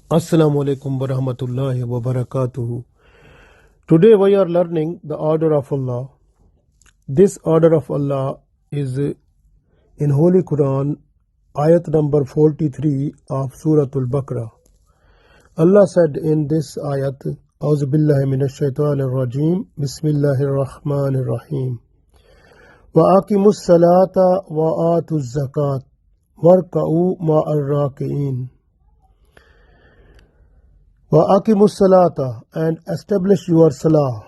Assalamu alaikum wa rahmatullahi wa barakatuhu. Today we are learning the order of Allah. This order of Allah is in Holy Quran, Ayat number 43 of Surah Al-Baqarah. Allah said in this Ayat, Auzu billahi minash shaitanir rajim, Bismillahir Rahmanir Rahim. Wa aqimus salata wa atuz zakat warka'u ma'ar raki'in. Wa aqimus salata, and establish your salah.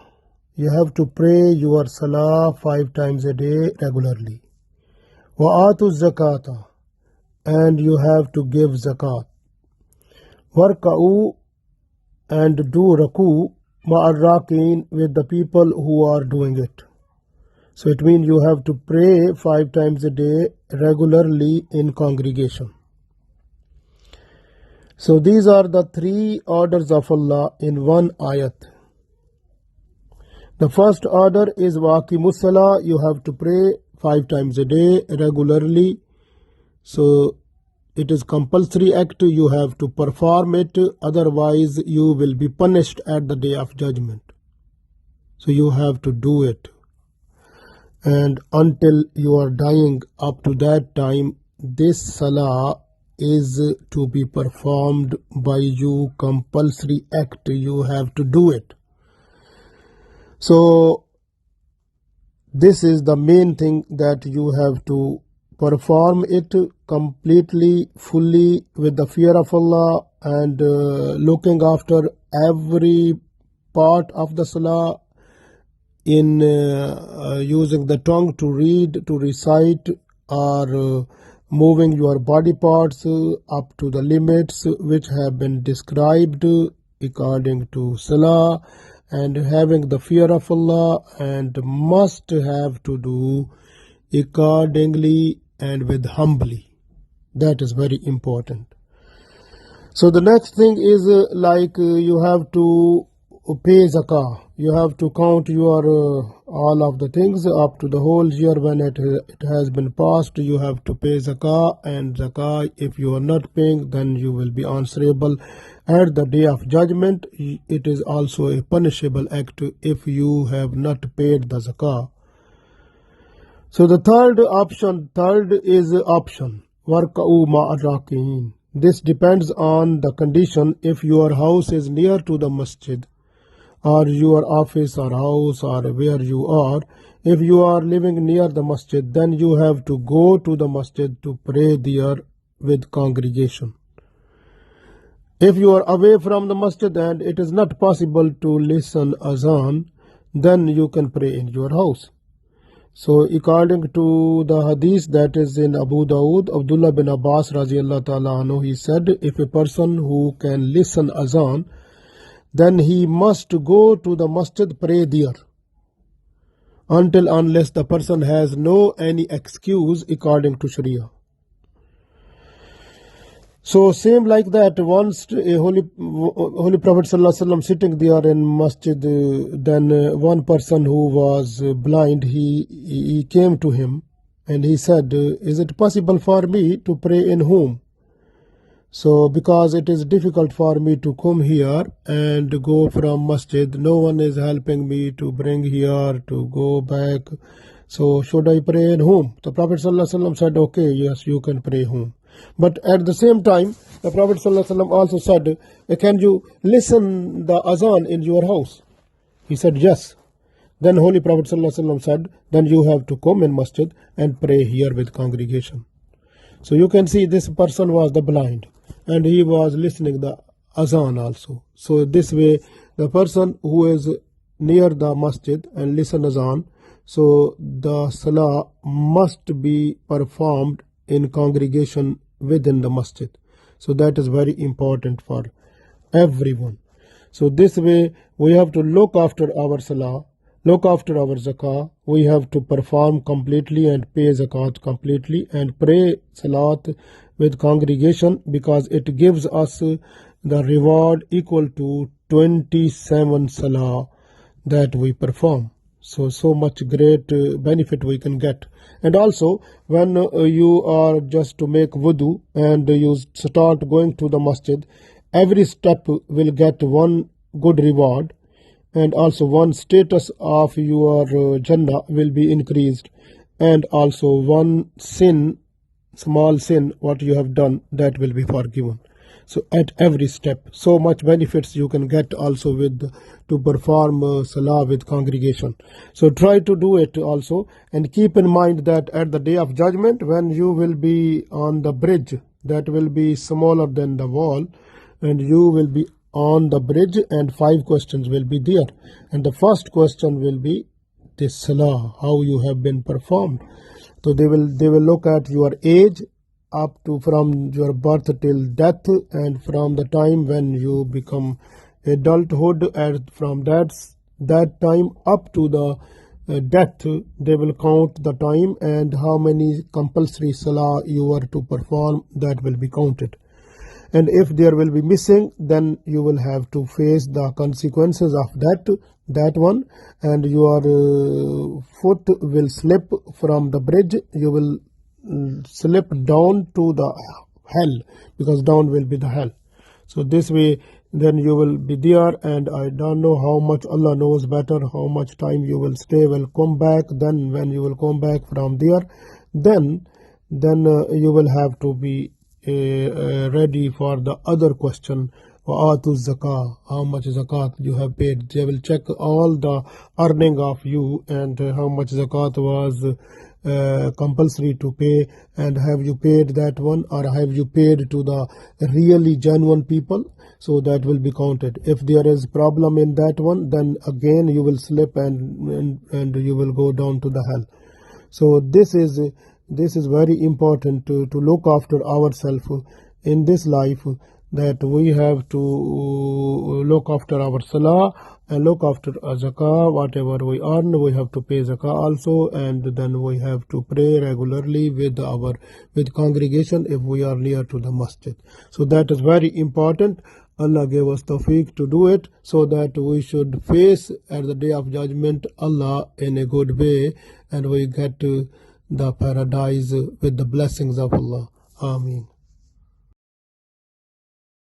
You have to pray your salah 5 times a day regularly. Wa atuz zakata, and you have to give zakat. Warka'u, and do raku ma'ar rakin, with the people who are doing it. So it means you have to pray 5 times a day regularly in congregation. So these are the 3 orders of Allah in one ayat. The first order is waqimus salah. You have to pray 5 times a day regularly. So it is compulsory act. You have to perform it. Otherwise you will be punished at the day of judgment. So you have to do it. And until you are dying, up to that time, this salah is to be performed by you, compulsory act. You have to do it. So this is the main thing, that you have to perform it completely, fully, with the fear of Allah, and looking after every part of the salah, in using the tongue to read, to recite, or moving your body parts up to the limits which have been described according to salah, and having the fear of Allah, and must have to do accordingly and with humbly. That is very important. So the next thing is you have to pay zakah. You have to count your all of the things up to the whole year. When it has been passed, you have to pay zakah. And zakah, if you are not paying, then you will be answerable at the day of judgment. It is also a punishable act if you have not paid the zakah. So the third is option, warka'u ma'ar raki'in. This depends on the condition. If your house is near to the masjid, or your office or house, or where you are, if you are living near the masjid, then you have to go to the masjid to pray there with congregation. If you are away from the masjid and it is not possible to listen azan, then you can pray in your house. So according to the hadith that is in Abu Dawood, Abdullah bin Abbas radiallahu ta'ala anhu, he said, if a person who can listen azan, then he must go to the masjid, pray there, unless the person has no any excuse according to Sharia. So same like that, once a Holy Prophet sallallahu alaihi wasallam sitting there in masjid, then one person who was blind, he came to him and he said, is it possible for me to pray in home? So because it is difficult for me to come here and go from masjid, no one is helping me to bring here, to go back, so should I pray in home? The Prophet ﷺ said, okay, yes, you can pray home. But at the same time, the Prophet ﷺ also said, can you listen the azan in your house? He said, yes. Then Holy Prophet ﷺ said, then you have to come in masjid and pray here with congregation. So you can see this person was the blind, and he was listening the azan also. So this way, the person who is near the masjid and listen azan, so the salah must be performed in congregation within the masjid. So that is very important for everyone. So this way, we have to look after our salah, look after our zakah. We have to perform completely and pay zakat completely, and pray salat with congregation, because it gives us the reward equal to 27 salah that we perform. So much great benefit we can get. And also, when you are just to make wudu and you start going to the masjid, every step will get one good reward, and also one status of your Jannah will be increased, and also one sin, small sin what you have done, that will be forgiven. So at every step, so much benefits you can get also with to perform salah with congregation. So try to do it also, and keep in mind that at the day of judgment, when you will be on the bridge that will be smaller than the wall, and you will be on the bridge, and 5 questions will be there, and the first question will be this salah, how you have been performed. So they will look at your age up to from your birth till death, and from the time when you become adulthood, and from that time up to the death, they will count the time, and how many compulsory salah you were to perform, that will be counted. And if there will be missing, then you will have to face the consequences of that one, and your foot will slip from the bridge, you will slip down to the hell, because down will be the hell. So this way then you will be there, and I don't know how much, Allah knows better how much time you will stay, will come back. Then when you will come back from there, then you will have to be ready for the other question, wa'atu zakah, how much zakat you have paid. They will check all the earning of you, and how much zakat was compulsory to pay, and have you paid that one, or have you paid to the really genuine people. So that will be counted. If there is problem in that one, then again you will slip, and you will go down to the hell. So this is very important to look after ourselves in this life, that we have to look after our salah and look after zakah. Whatever we earn, we have to pay zakah also, and then we have to pray regularly with congregation if we are near to the masjid. So that is very important. Allah gave us tawfiq to do it, so that we should face at the day of judgment Allah in a good way, and we get to the paradise with the blessings of Allah. Ameen.